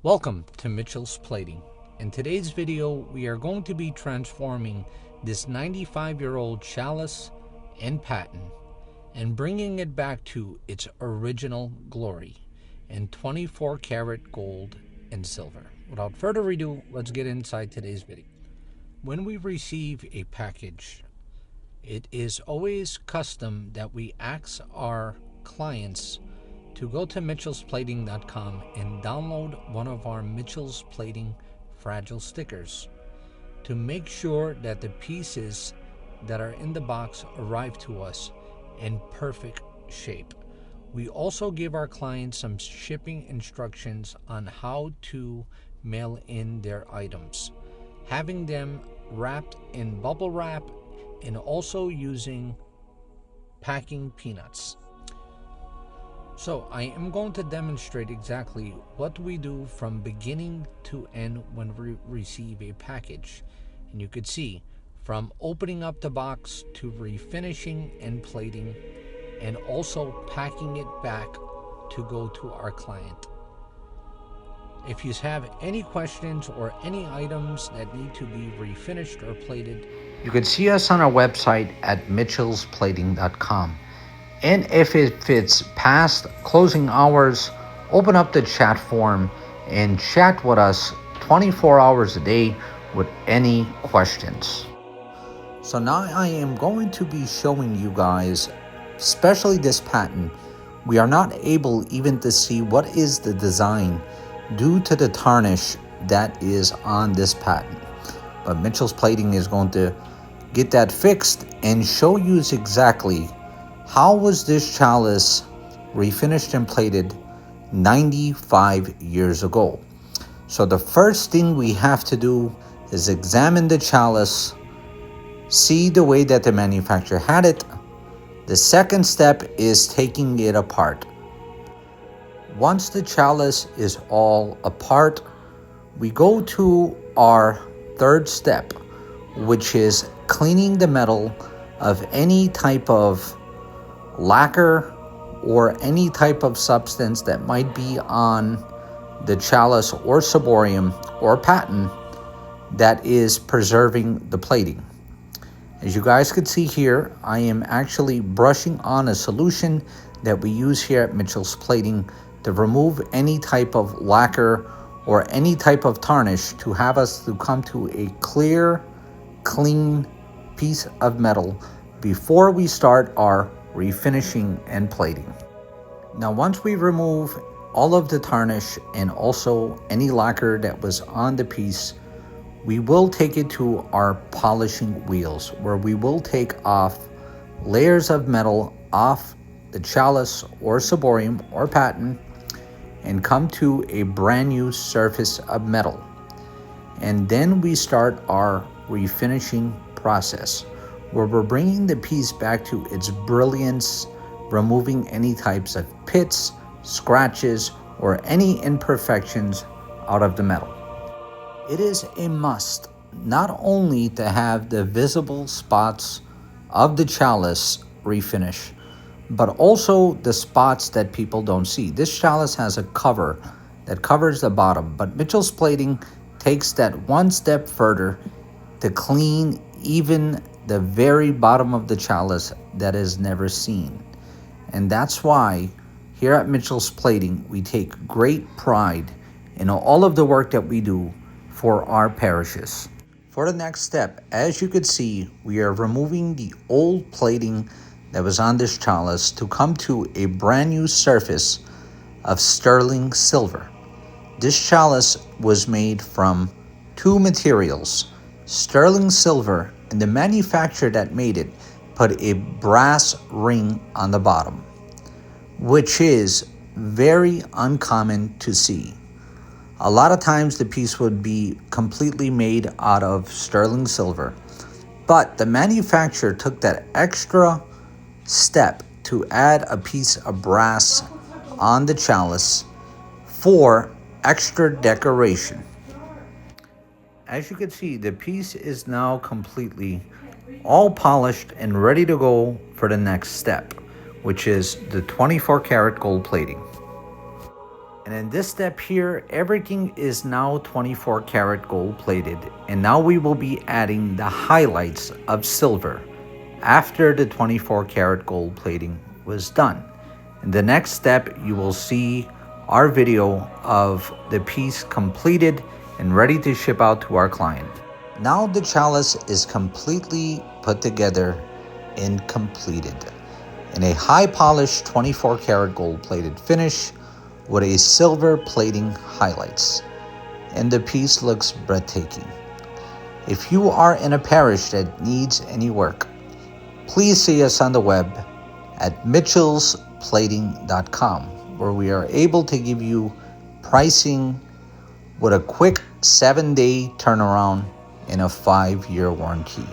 Welcome to Mitchell's Plating. In today's video, we are going to be transforming this 95-year-old chalice and paten and bringing it back to its original glory in 24 karat gold and silver. Without further ado, let's get inside today's video. When we receive a package, it is always custom that we ask our clients to go to mitchellsplating.com and download one of our Mitchell's Plating fragile stickers to make sure that the pieces that are in the box arrive to us in perfect shape. We also give our clients some shipping instructions on how to mail in their items, having them wrapped in bubble wrap and also using packing peanuts. So I am going to demonstrate exactly what we do from beginning to end when we receive a package. And you could see from opening up the box to refinishing and plating and also packing it back to go to our client. If you have any questions or any items that need to be refinished or plated, you can see us on our website at mitchellsplating.com. And if it's past closing hours, open up the chat form and chat with us 24 hours a day with any questions. So now I am going to be showing you guys, especially this paten. We are not able even to see what is the design due to the tarnish that is on this paten. But Mitchell's Plating is going to get that fixed and show you exactly how was this chalice refinished and plated 95 years ago. So the first thing we have to do is examine the chalice, see the way that the manufacturer had it. The second step is taking it apart. Once the chalice is all apart, we go to our third step, which is cleaning the metal of any type of lacquer or any type of substance that might be on the chalice or ciborium or paten that is preserving the plating. As you guys can see here, I am actually brushing on a solution that we use here at Mitchell's Plating to remove any type of lacquer or any type of tarnish to have us to come to a clear, clean piece of metal before we start our refinishing and plating. Now once we remove all of the tarnish and also any lacquer that was on the piece, we will take it to our polishing wheels, where we will take off layers of metal off the chalice or ciborium or paten and come to a brand new surface of metal. And then we start our refinishing process, where we're bringing the piece back to its brilliance, removing any types of pits, scratches, or any imperfections out of the metal. It is a must not only to have the visible spots of the chalice refinish, but also the spots that people don't see. This chalice has a cover that covers the bottom, but Mitchell's Plating takes that one step further to clean even the very bottom of the chalice that is never seen. And that's why here at Mitchell's Plating, we take great pride in all of the work that we do for our parishes. For the next step, as you can see, we are removing the old plating that was on this chalice to come to a brand new surface of sterling silver. This chalice was made from two materials, sterling silver, and the manufacturer that made it put a brass ring on the bottom, which is very uncommon to see. A lot of times the piece would be completely made out of sterling silver, but the manufacturer took that extra step to add a piece of brass on the chalice for extra decoration. As you can see, the piece is now completely all polished and ready to go for the next step, which is the 24 karat gold plating. And in this step here, everything is now 24 karat gold plated. And now we will be adding the highlights of silver after the 24 karat gold plating was done. In the next step, you will see our video of the piece completed and ready to ship out to our client. Now the chalice is completely put together and completed in a high polished 24 karat gold plated finish with a silver plating highlights, and the piece looks breathtaking. If you are in a parish that needs any work, please see us on the web at mitchellsplating.com, where we are able to give you pricing with a quick 7-day turnaround and a 5-year warranty.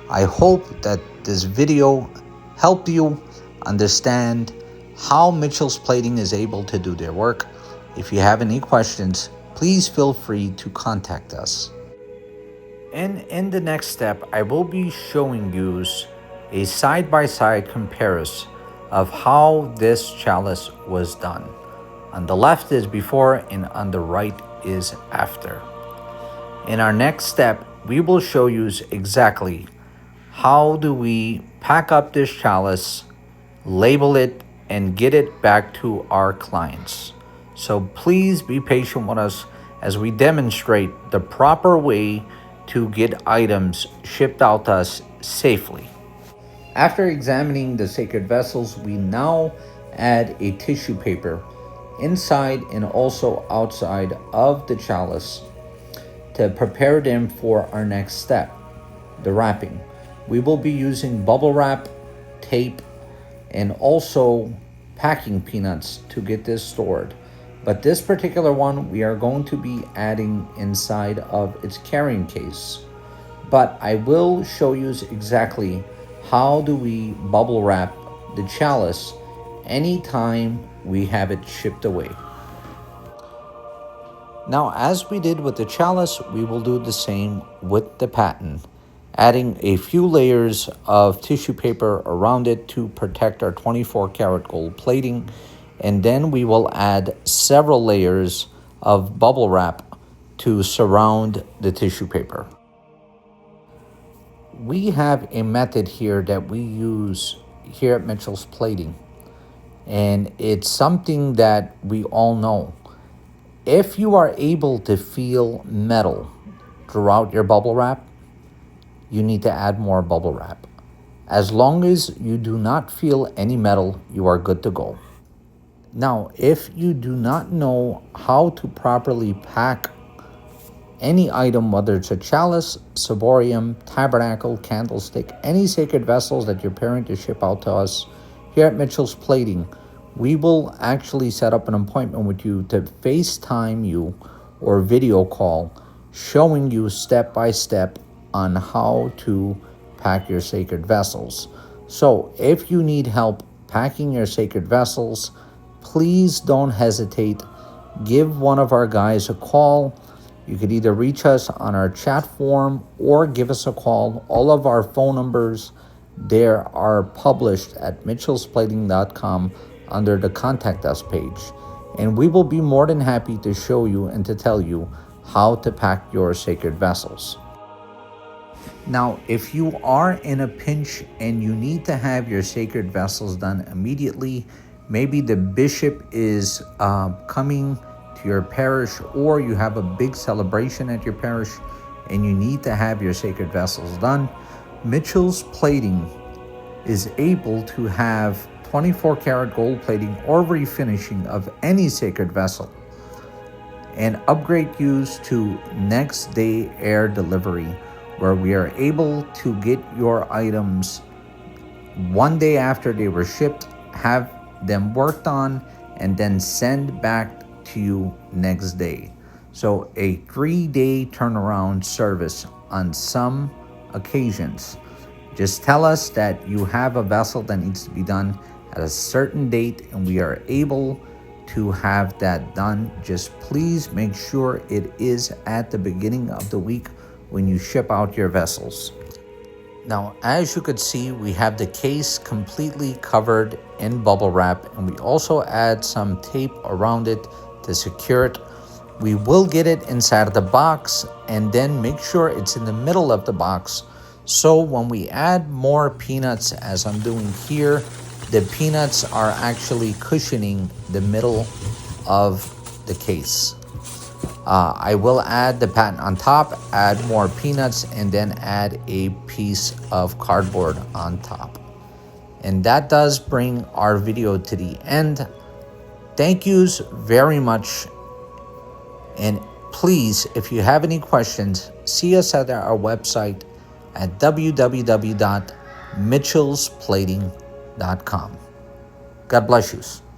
I hope that this video helped you understand how Mitchell's Plating is able to do their work. If you have any questions, please feel free to contact us. And in the next step, I will be showing you a side-by-side comparison of how this chalice was done. On the left is before and on the right is after. In our next step, we will show you exactly how do we pack up this chalice, label it, and get it back to our clients. So please be patient with us as we demonstrate the proper way to get items shipped out to us safely. After examining the sacred vessels, we now add a tissue paper inside and also outside of the chalice to prepare them for our next step, the wrapping. We will be using bubble wrap, tape, and also packing peanuts to get this stored. But this particular one, we are going to be adding inside of its carrying case. But I will show you exactly how do we bubble wrap the chalice anytime we have it shipped away. Now, as we did with the chalice, we will do the same with the paten, adding a few layers of tissue paper around it to protect our 24 karat gold plating, and then we will add several layers of bubble wrap to surround the tissue paper. We have a method here that we use here at Mitchell's Plating, and it's something that we all know. If you are able to feel metal throughout your bubble wrap, you need to add more bubble wrap. As long as you do not feel any metal, you are good to go. Now, if you do not know how to properly pack any item, whether it's a chalice, ciborium, tabernacle, candlestick, any sacred vessels that you're preparing to ship out to us here at Mitchell's Plating, we will actually set up an appointment with you to FaceTime you or video call, showing you step by step on how to pack your sacred vessels. So if you need help packing your sacred vessels, please don't hesitate. Give one of our guys a call. You could either reach us on our chat form or give us a call. All of our phone numbers there are published at mitchellsplating.com under the Contact Us page. And we will be more than happy to show you and to tell you how to pack your sacred vessels. Now, if you are in a pinch and you need to have your sacred vessels done immediately, maybe the bishop is coming to your parish, or you have a big celebration at your parish and you need to have your sacred vessels done, Mitchell's Plating is able to have 24 karat gold plating or refinishing of any sacred vessel and upgrade you to next day air delivery, where we are able to get your items one day after they were shipped, have them worked on, and then send back to you next day. So a 3-day turnaround service on some occasions. Just tell us that you have a vessel that needs to be done at a certain date and we are able to have that done. Just please make sure it is at the beginning of the week when you ship out your vessels. Now, as you could see, we have the case completely covered in bubble wrap, and we also add some tape around it to to secure it. We will get it inside of the box and then make sure it's in the middle of the box. So when we add more peanuts, as I'm doing here, the peanuts are actually cushioning the middle of the case. I will add the patent on top, add more peanuts, and then add a piece of cardboard on top. And that does bring our video to the end. Thank yous very much. And please, if you have any questions, see us at our website at www.mitchellsplating.com. God bless you.